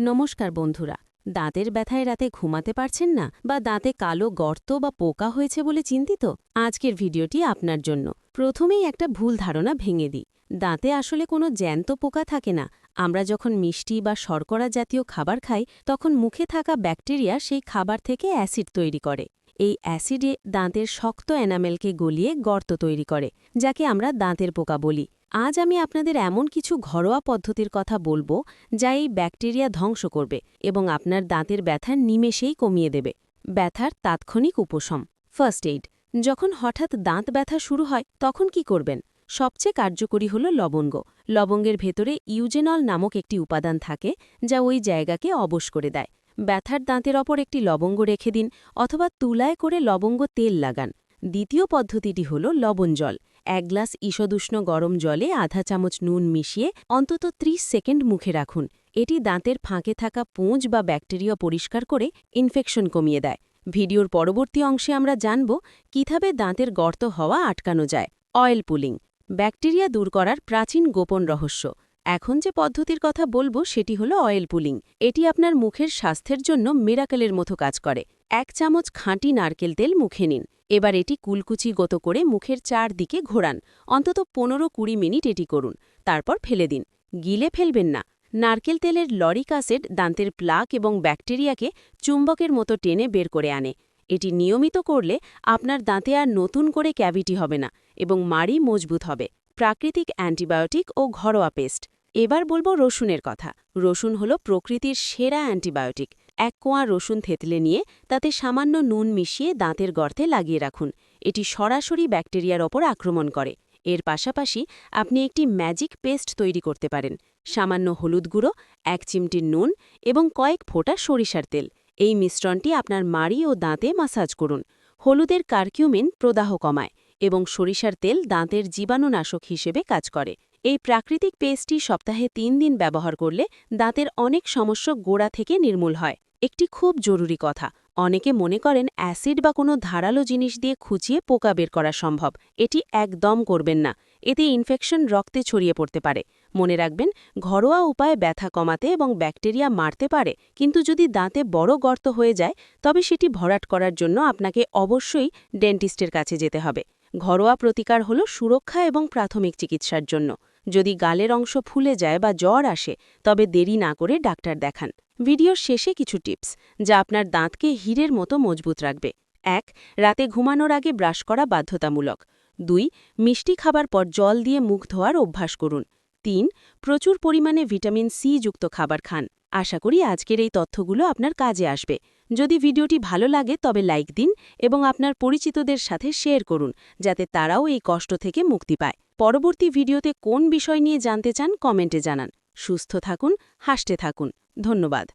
নমস্কার বন্ধুরা। দাঁতের ব্যথায় রাতে ঘুমাতে পারছেন না বা দাঁতে কালো গর্ত বা পোকা হয়েছে বলে চিন্তিত? আজকের ভিডিওটি আপনার জন্য। প্রথমেই একটা ভুল ধারণা ভেঙে দিই। দাঁতে আসলে কোনো জ্যান্ত পোকা থাকে না। আমরা যখন মিষ্টি বা শর্করা জাতীয় খাবার খাই তখন মুখে থাকা ব্যাকটেরিয়া সেই খাবার থেকে অ্যাসিড তৈরি করে। এই অ্যাসিডে দাঁতের শক্ত এনামেলকে গলিয়ে গর্ত তৈরি করে, যাকে আমরা দাঁতের পোকা বলি। আজ আমি আপনাদের এমন কিছু ঘরোয়া পদ্ধতির কথা বলবো যা এই ব্যাকটেরিয়া ধ্বংস করবে এবং আপনার দাঁতের ব্যথা নিমেষেই কমিয়ে দেবে। ব্যথার তাৎক্ষণিক উপশম, ফার্স্ট এইড। যখন হঠাৎ দাঁত ব্যথা শুরু হয় তখন কি করবেন? সবচেয়ে কার্যকরী হল লবঙ্গ। লবঙ্গের ভেতরে ইউজেনল নামক একটি উপাদান থাকে যা ওই জায়গাকে অবশ করে দেয়। ব্যথার দাঁতের ওপর একটি লবঙ্গ রেখে দিন অথবা তুলায় করে লবঙ্গ তেল লাগান। দ্বিতীয় পদ্ধতিটি হল লবণ জল। 1 গ্লাস ঈষদুষ্ণ গরম জলে আধা চামচ নুন মিশিয়ে অন্তত 30 সেকেন্ড মুখে রাখুন। এটি দাঁতের ফাঁকে থাকা পুঁজ বা ব্যাকটেরিয়া পরিষ্কার করে ইনফেকশন কমিয়ে দেয়। ভিডিওর পরবর্তী অংশে আমরা জানব কিভাবে দাঁতের গর্ত হওয়া আটকানো যায়। অয়েল পুলিং, ব্যাকটেরিয়া দূর করার প্রাচীন গোপন রহস্য। এখন যে পদ্ধতির কথা বলবো সেটি হলো অয়েল পুলিং। এটি আপনার মুখের স্বাস্থ্যের জন্য মিরাকেলের মতো কাজ করে। 1 চামচ খাঁটি নারকেল তেল মুখে নিন। এবার এটি কুলকুচিগত করে মুখের চারদিকে ঘোরান। অন্তত 15-20 মিনিট এটি করুন। তারপর ফেলে দিন। গিলে ফেলবেন না। নারকেল তেলের লরিক অ্যাসিড দাঁতের প্লাক এবং ব্যাকটেরিয়াকে চুম্বকের মতো টেনে বের করে আনে। এটি নিয়মিত করলে আপনার দাঁতে আর নতুন করে ক্যাভিটি হবে না এবং মাড়ি মজবুত হবে। প্রাকৃতিক অ্যান্টিবায়োটিক ও ঘরোয়া পেস্ট। এবার বলবো রসুনের কথা। রসুন হলো প্রকৃতির সেরা অ্যান্টিবায়োটিক। 1 কোয়া রসুন থেতলে নিয়ে তাতে সামান্য নুন মিশিয়ে দাঁতের গর্তে লাগিয়ে রাখুন। এটি সরাসরি ব্যাকটেরিয়ার ওপর আক্রমণ করে। এর পাশাপাশি আপনি একটি ম্যাজিক পেস্ট তৈরি করতে পারেন। সামান্য হলুদ গুঁড়ো, 1 চিমটি নুন এবং কয়েক ফোঁটা সরিষার তেল। এই মিশ্রণটি আপনার মাড়ি ও দাঁতে মাসাজ করুন। হলুদের কারকিউমিন প্রদাহ কমায় এবং সরিষার তেল দাঁতের জীবাণুনাশক হিসেবে কাজ করে। এই প্রাকৃতিক পেস্টটি সপ্তাহে 3 দিন ব্যবহার করলে দাঁতের অনেক সমস্যা গোড়া থেকে নির্মূল হয়। একটি খুব জরুরি কথা, অনেকে মনে করেন অ্যাসিড বা কোনো ধারালো জিনিস দিয়ে খুঁচিয়ে পোকা বের করা সম্ভব। এটি একদম করবেন না। এতে ইনফেকশন রক্তে ছড়িয়ে পড়তে পারে। মনে রাখবেন, ঘরোয়া উপায়ে ব্যথা কমাতে এবং ব্যাকটেরিয়া মারতে পারে, কিন্তু যদি দাঁতে বড় গর্ত হয়ে যায় তবে সেটি ভরাট করার জন্য আপনাকে অবশ্যই ডেন্টিস্টের কাছে যেতে হবে। ঘরোয়া প্রতিকার হল সুরক্ষা এবং প্রাথমিক চিকিৎসার জন্য। যদি গালের অংশ ফুলে যায় বা জ্বর আসে তবে দেরি না করে ডাক্তার দেখান। ভিডিওর শেষে কিছু টিপস যা আপনার দাঁতকে হীরের মতো মজবুত রাখবে। 1. রাতে ঘুমানোর আগে ব্রাশ করা বাধ্যতামূলক। 2. মিষ্টি খাবার পর জল দিয়ে মুখ ধোয়ার অভ্যাস করুন। 3. প্রচুর পরিমাণে ভিটামিন সি যুক্ত খাবার খান। আশা করি আজকের এই তথ্যগুলো আপনার কাজে আসবে। যদি ভিডিওটি ভালো লাগে তবে লাইক দিন এবং আপনার পরিচিতদের সাথে শেয়ার করুন, যাতে তারাও এই কষ্ট থেকে মুক্তি পায়। পরবর্তী ভিডিওতে কোন বিষয় নিয়ে জানতে চান কমেন্টে জানান। সুস্থ থাকুন, হাসতে থাকুন। ধন্যবাদ।